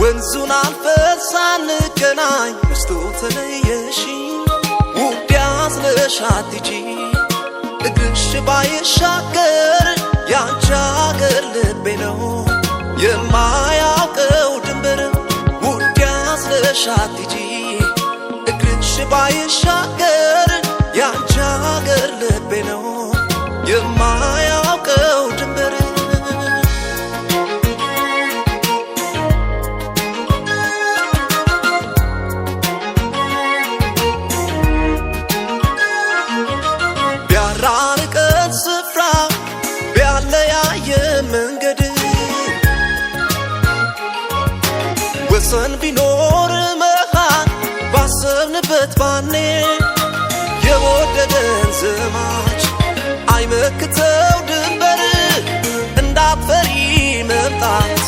ወንዙን አልፈሳን ገናኝ መስቶተለየሽ ውዲያስ ለሻትጂ እግርሽ ባይሻገር ያንቺ አገር ልቤ ነው የማያውቀው ድንበር ውዲያስ ለሻትጂ እግርሽ ባይሻገር ያንቺ አገር ልቤ ነው የማያውቀው ድንበር ወሰን ቢኖር መሃል ባሰብንበት ባኔ የወደደን ዘማች አይመክተው ድንበር እንዳትፈሪ መምጣት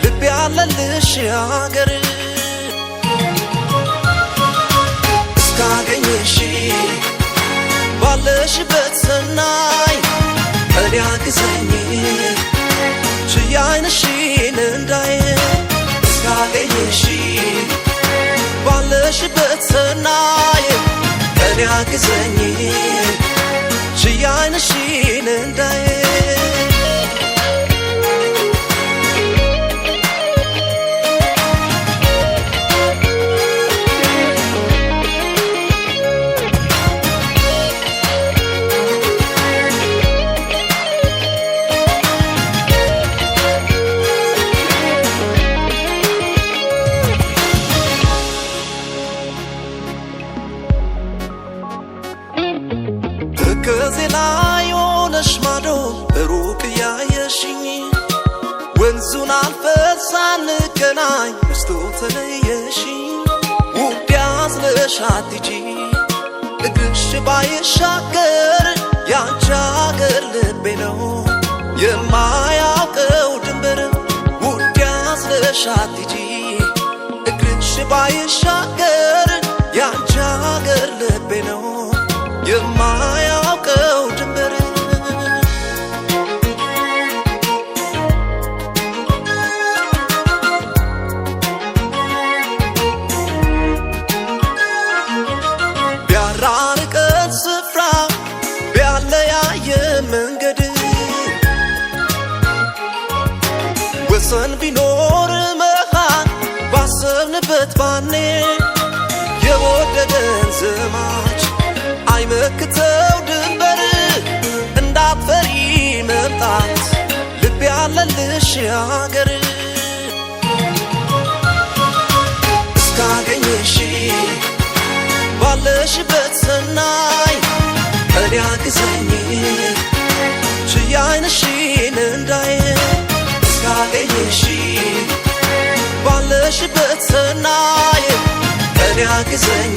ልብ ያለልሽ አገር እስካገኘሽ ባለሽበት ሰናይ እኔ አግዘኝ ችዬ ዓይንሽን እንዳይ እስካገኘሽ ባለሽበት ሰናይ እኔ አግዘኝ ችዬ ዓይንሽን እንዳይ ከዜላይ ሆነሽ ማዶ ሩቅ ያየሽኝ ወንዙን አልፈሳን ገናኝ መስቶተለየሽኝ ውዲያስ ለሻትጂ እግርሽ ባይሻገር ያንቺ አገር ልቤ ነው የማያውቀው ድንበር ውዲያስ ለሻትጂ እግርሽ ባይሻገር ያንቺ አገር ልቤ ነው የማያውቀው ድንበር ቢያራርቀን ስፍራ ቢያለያየ መንገድ ወሰን ቢኖር መሃል ባሰብንበት ባኔ የወደደን ዘማች አይመክተው ድንበር እንዳትፈሪ መምጣት ልብ ያለልሽ አገር እስካገኘሽ ባለሽበት ሰናይ እኔ አግዘኝ ችዬ ዓይንሽን እንዳይ እስካገኘሽ ባለሽበት ሰናይ እኔ አግዘኝ